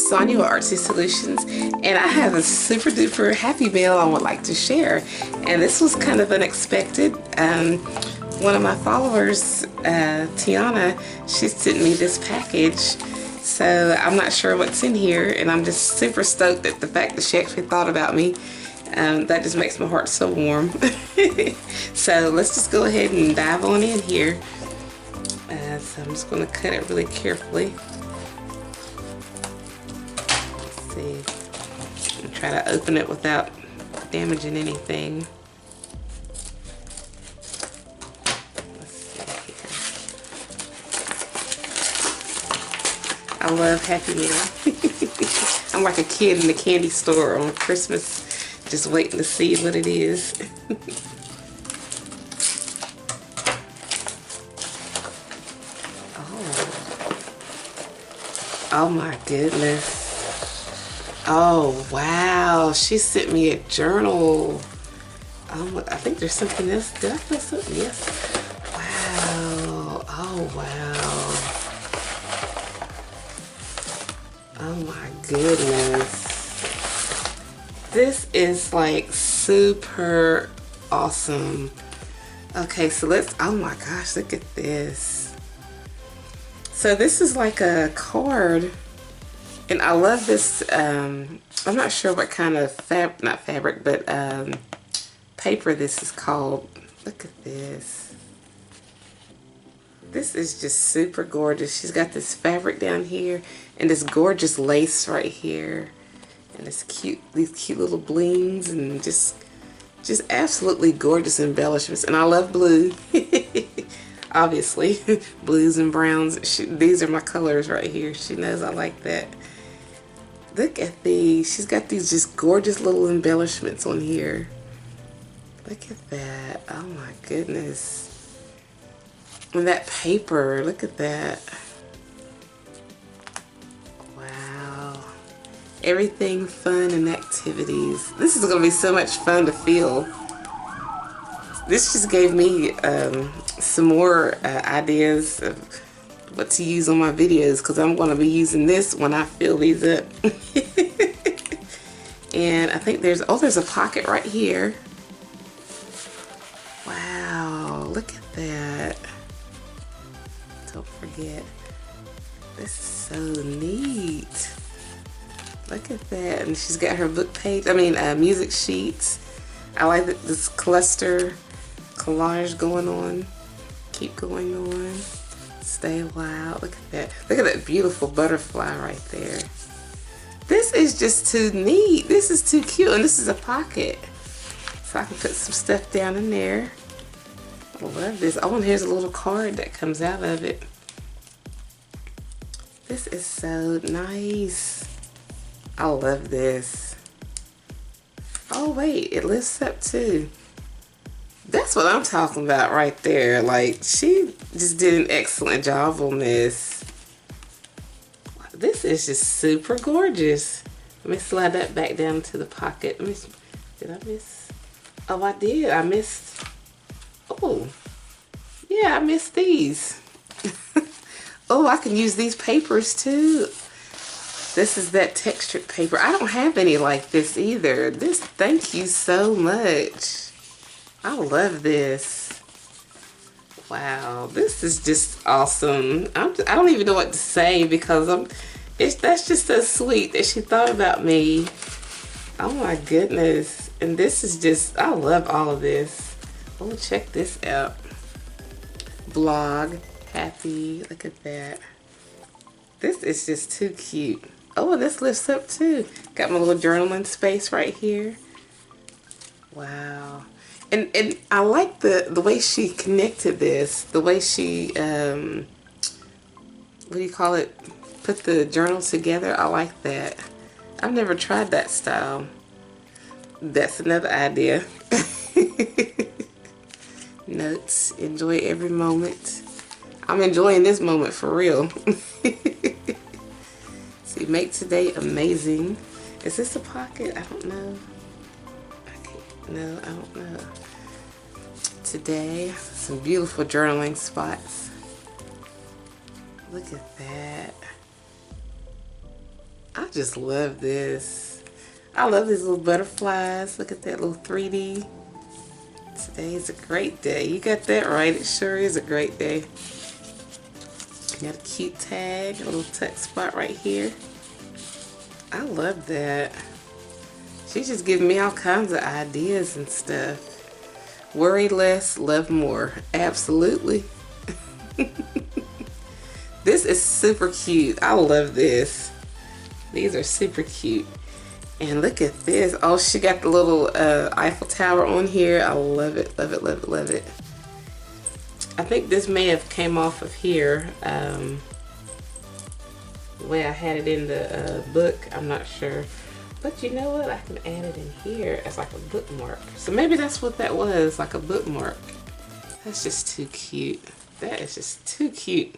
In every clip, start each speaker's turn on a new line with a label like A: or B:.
A: Sonya with Artsy Solutions, and I have a super duper happy mail I would like to share. And this was kind of unexpected. One of my followers, Teyanna, she sent me this package. So I'm not sure what's in here, and I'm just super stoked at the fact that she actually thought about me. That just makes my heart so warm. So let's just go ahead and dive on in here. So I'm just going to cut it really carefully. Let's see. And try to open it without damaging anything. Let's see here. I love Happy Meal. I'm like a kid in the candy store on Christmas, just waiting to see what it is. Oh my goodness. Oh wow, she sent me a journal. I think there's something else. Did I put something? Yes. Wow. Oh wow. Oh my goodness. This is like super awesome. Okay, so let's, oh my gosh, look at this. So this is like a card, and I love this. I'm not sure what kind of not fabric, but paper this is called. Look at this. This is just super gorgeous. She's got this fabric down here and this gorgeous lace right here, and this these cute little blings, and just absolutely gorgeous embellishments. And I love blue. Obviously, blues and browns. These are my colors right here. She knows I like that. Look at these. She's got these just gorgeous little embellishments on here. Look at that. Oh my goodness. And that paper, look at that. Wow. Everything fun and activities. This is going to be so much fun to feel. This just gave me some more ideas of what to use on my videos, because I'm going to be using this when I fill these up. And I think there's a pocket right here. Wow, look at that. Don't forget, this is so neat. Look at that. And she's got her book page, music sheets. I like this cluster collage going on. Keep going on. Stay a while. Look at that. Look at that beautiful butterfly right there. This is just too neat. This is too cute. And this is a pocket, so I can put some stuff down in there. I love this. Oh, and here's a little card that comes out of it. This is so nice. I love this. Oh wait, it lifts up too. That's what I'm talking about right there. Like, she just did an excellent job on this. This is just super gorgeous. Let me slide that back down to the pocket. Did I miss? Oh, I did. I missed. Oh, yeah, I missed these. Oh, I can use these papers too. This is that textured paper. I don't have any like this either. Thank you so much. I love this. Wow, this is just awesome. I don't even know what to say, because that's just so sweet that she thought about me. Oh my goodness. And this is just, I love all of this. Oh, check this out. Blog, happy, look at that. This is just too cute. Oh, and this lifts up too. Got my little journaling space right here. Wow. And I like the way she connected this, the way she, what do you call it, put the journal together. I like that. I've never tried that style. That's another idea. Notes, enjoy every moment. I'm enjoying this moment for real. See, make today amazing. Is this a pocket? I don't know. No, I don't know. Today, some beautiful journaling spots. Look at that. I just love this. I love these little butterflies. Look at that little 3D. Today's a great day. You got that right. It sure is a great day. Got a cute tag, a little tuck spot right here. I love that. She's just giving me all kinds of ideas and stuff. Worry less, love more. Absolutely. This is super cute. I love this. These are super cute. And look at this. Oh, she got the little Eiffel Tower on here. I love it, love it, love it, love it. I think this may have came off of here. The way I had it in the book, I'm not sure. But you know what? I can add it in here as like a bookmark. So maybe that's what that was, like a bookmark. That's just too cute. That is just too cute.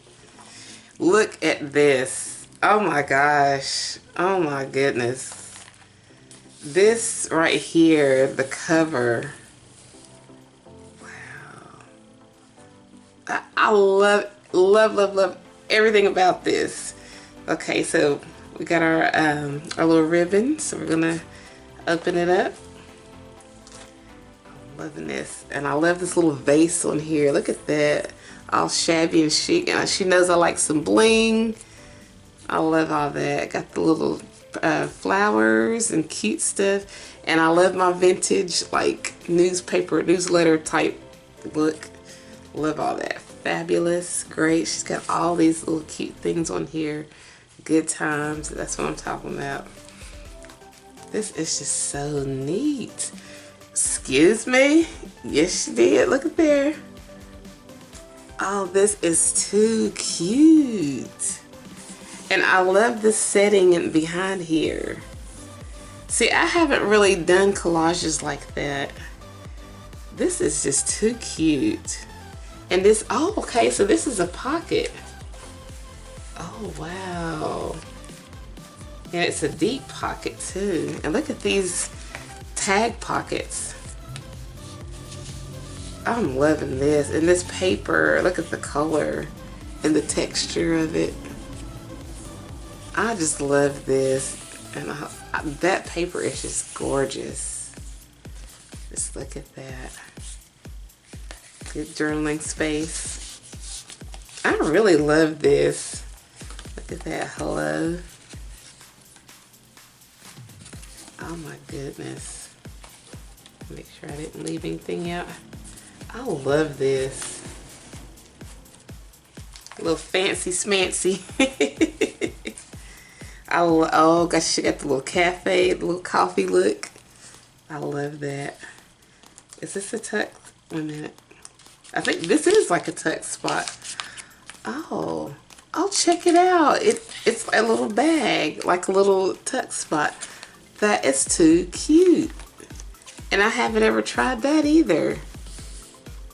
A: Look at this. Oh my gosh. Oh my goodness. This right here, the cover. Wow. I love, love, love, love everything about this. Okay, so we got our little ribbon, so we're gonna open it up. I'm loving this, and I love this little vase on here. Look at that, all shabby and chic. And she knows I like some bling. I love all that. Got the little flowers and cute stuff, and I love my vintage like newsletter type look. Love all that. Fabulous, great. She's got all these little cute things on here. Good times, that's what I'm talking about. This is just so neat. Excuse me? Yes, she did. Look at there. Oh, this is too cute. And I love the setting behind here. See, I haven't really done collages like that. This is just too cute. And this, oh, okay, so this is a pocket. Oh, wow. And it's a deep pocket too. And look at these tag pockets. I'm loving this. And this paper, look at the color and the texture of it. I just love this. And that paper is just gorgeous. Just look at that. Good journaling space. I really love this. Look at that, hello. Oh my goodness. Make sure I didn't leave anything out. I love this. A little fancy smancy. Oh gosh, she got the little cafe, the little coffee look. I love that. Is this a tuck? Wait a minute. I think this is like a tuck spot. Oh. Oh, check it out. It's a little bag, like a little tuck spot. That is too cute. And I haven't ever tried that either.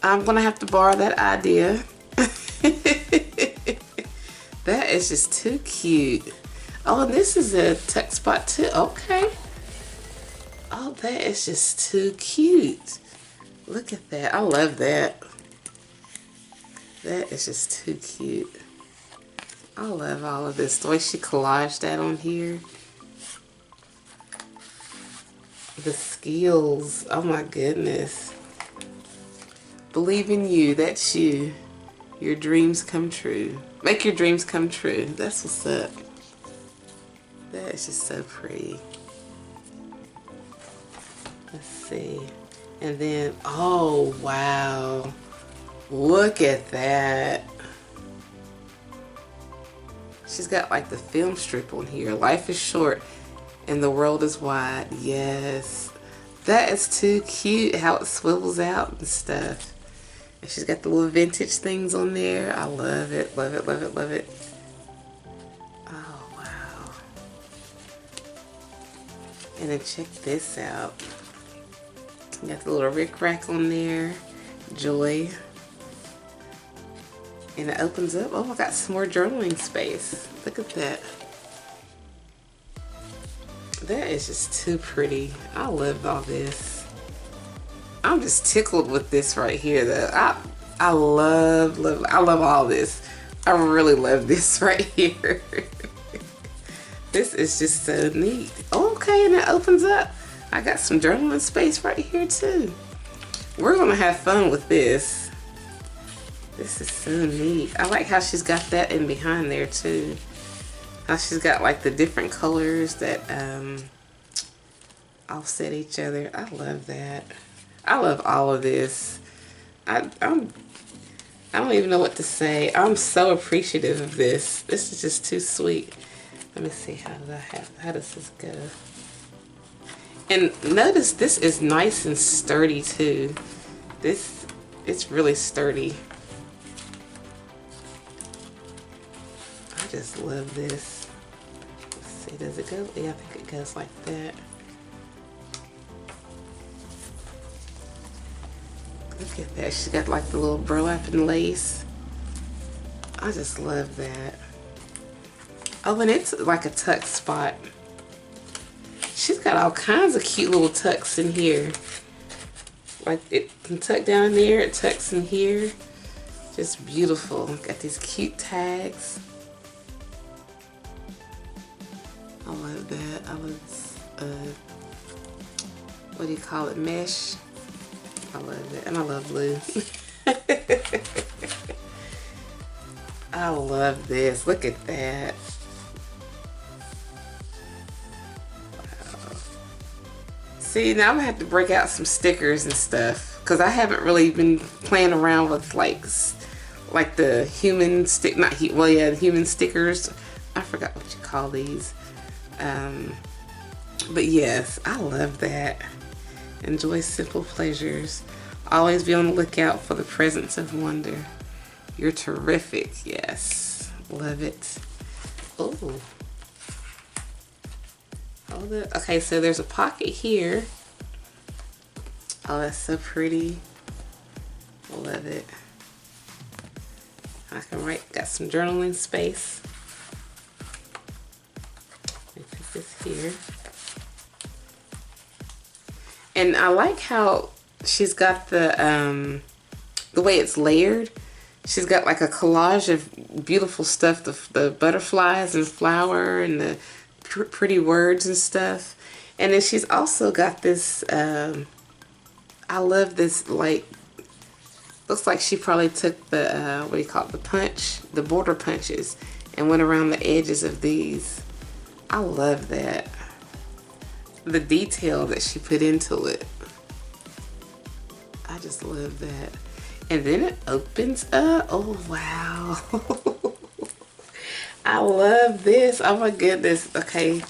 A: I'm gonna have to borrow that idea. That is just too cute. Oh, and this is a tuck spot too. Okay. Oh, that is just too cute. Look at that. I love that. That is just too cute. I love all of this. The way she collaged that on here. The skills. Oh my goodness. Believe in you. That's you. Your dreams come true. Make your dreams come true. That's what's up. That is just so pretty. Let's see. And then, oh wow. Look at that. She's got like the film strip on here. Life is short and the world is wide. Yes. That is too cute how it swivels out and stuff. And she's got the little vintage things on there. I love it, love it, love it, love it. Oh, wow. And then check this out. You got the little rickrack on there. Joy. And it opens up. Oh, I got some more journaling space. Look at that. That is just too pretty. I love all this. I'm just tickled with this right here though. I love all this. I really love this right here. This is just so neat. Okay, and it opens up. I got some journaling space right here too. We're gonna have fun with this. This is so neat. I like how she's got that in behind there too. How she's got like the different colors that offset each other. I love that. I love all of this. I don't even know what to say. I'm so appreciative of this. This is just too sweet. Let me see, how does this go? And notice this is nice and sturdy too. It's really sturdy. I just love this. Let's see, does it go? Yeah, I think it goes like that. Look at that. She's got like the little burlap and lace. I just love that. Oh, and it's like a tuck spot. She's got all kinds of cute little tucks in here. Like it can tuck down in there, it tucks in here. Just beautiful. Got these cute tags. I love that. I love, what do you call it, mesh? I love it, and I love blue. I love this. Look at that. Wow. See, now I'm gonna have to break out some stickers and stuff because I haven't really been playing around with like the human stick, not he, well, yeah, the human stickers. I forgot what you call these. But yes, I love that. Enjoy simple pleasures. Always be on the lookout for the presence of wonder. You're terrific. Yes. Love it. Oh. Hold it. Okay, so there's a pocket here. Oh, that's so pretty. Love it. I can write, got some journaling space. Let me put this here. And I like how she's got the way it's layered. She's got like a collage of beautiful stuff, the butterflies and flower and the pretty words and stuff. And then she's also got this, I love this, like, looks like she probably took the, what do you call it, the border punches and went around the edges of these. I love that. The detail that she put into it. I just love that. And then it opens up. Oh, wow. I love this. Oh my goodness. Okay,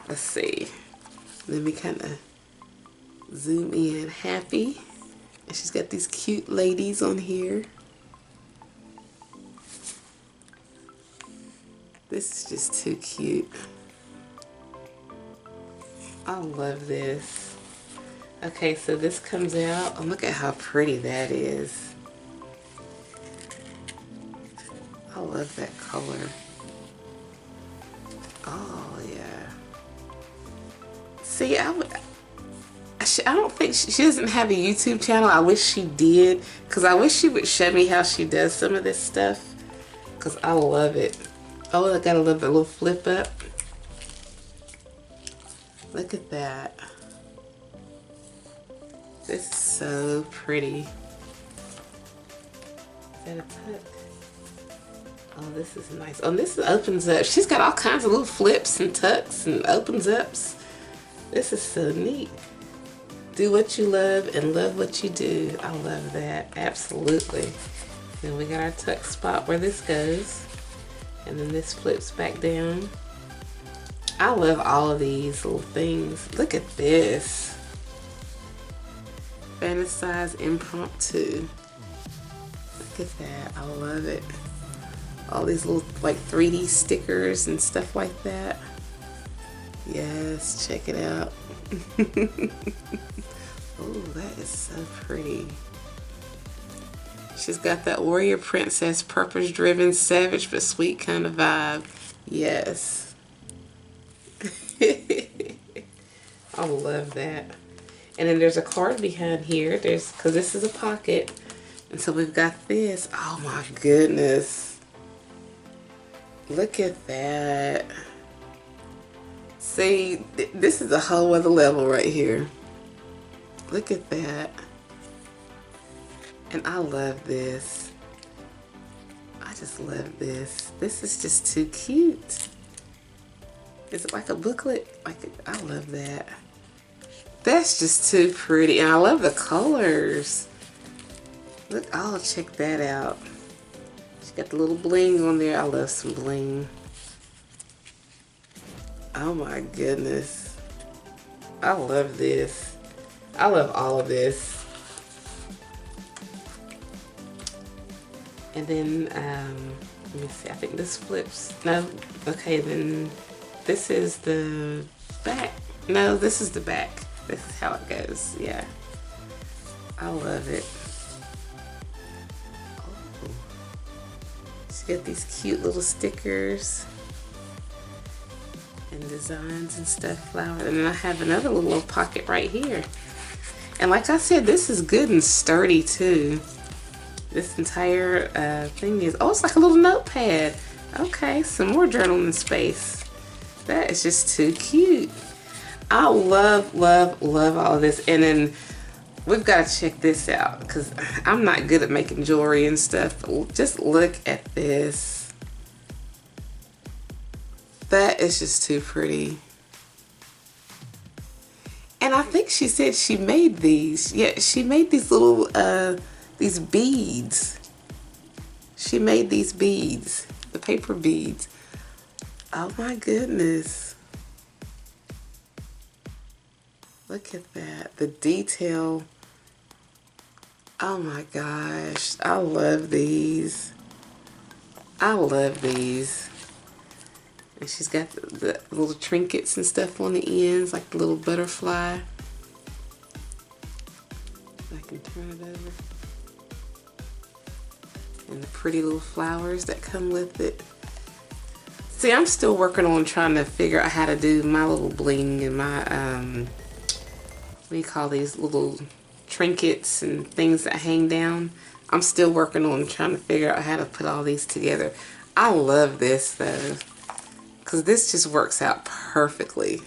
A: let's see. Let me kind of zoom in. Happy. And she's got these cute ladies on here. This is just too cute. I love this. Okay, so this comes out. Oh, look at how pretty that is. I love that color. Oh, yeah. See, I don't think she doesn't have a YouTube channel. I wish she did, because I wish she would show me how she does some of this stuff, because I love it. Oh, I gotta love the little flip up. Look at that. This is so pretty. Is that a tuck? Oh, this is nice. Oh, this opens up. She's got all kinds of little flips and tucks and opens ups. This is so neat. Do what you love and love what you do. I love that. Absolutely. Then we got our tuck spot where this goes. And then this flips back down. I love all of these little things. Look at this. Fantasize impromptu. Look at that. I love it. All these little like 3D stickers and stuff like that. Yes, check it out. Oh, that is so pretty. She's got that warrior princess, purpose-driven, savage but sweet kind of vibe. Yes. I love that. And then there's a card behind here. Because this is a pocket. And so we've got this. Oh my goodness. Look at that. See, this is a whole other level right here. Look at that. And I love this. I just love this. This is just too cute. Is it like a booklet? I love that. That's just too pretty. And I love the colors. Look, oh, check that out. She got the little bling on there. I love some bling. Oh my goodness. I love this. I love all of this. And then, let me see, I think this flips. No, okay, then this is the back. No, this is the back. This is how it goes, yeah. I love it. Oh. She got these cute little stickers and designs and stuff, flowers. And then I have another little pocket right here. And like I said, this is good and sturdy too. This entire thing is, oh, it's like a little notepad. Okay, some more journaling space. That is just too cute. I love, love, love all of this. And then we've got to check this out because I'm not good at making jewelry and stuff. But just look at this. That is just too pretty. And I think she said she made these. Yeah, she made these little, these beads. She made these beads, the paper beads. Oh my goodness. Look at that, the detail. Oh my gosh, I love these. I love these. And she's got the little trinkets and stuff on the ends, like the little butterfly. I can turn it over. And the pretty little flowers that come with it. See, I'm still working on trying to figure out how to do my little bling and my, what do you call these little trinkets and things that hang down. I'm still working on trying to figure out how to put all these together. I love this though, because this just works out perfectly.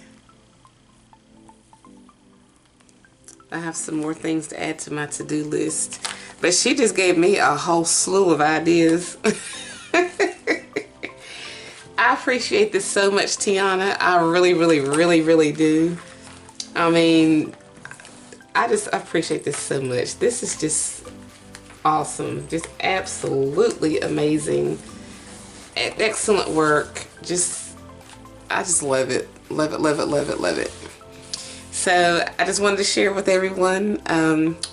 A: I have some more things to add to my to-do list. But she just gave me a whole slew of ideas. I appreciate this so much, Teyanna. I really, really, really, really do. I mean, I appreciate this so much. This is just awesome. Just absolutely amazing. Excellent work. I just love it. Love it, love it, love it, love it. So I just wanted to share with everyone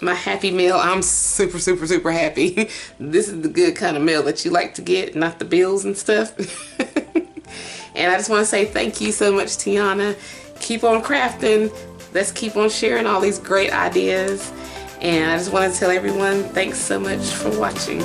A: my happy mail. I'm super, super, super happy. This is the good kind of mail that you like to get, not the bills and stuff. And I just want to say thank you so much, Teyanna. Keep on crafting. Let's keep on sharing all these great ideas. And I just want to tell everyone thanks so much for watching.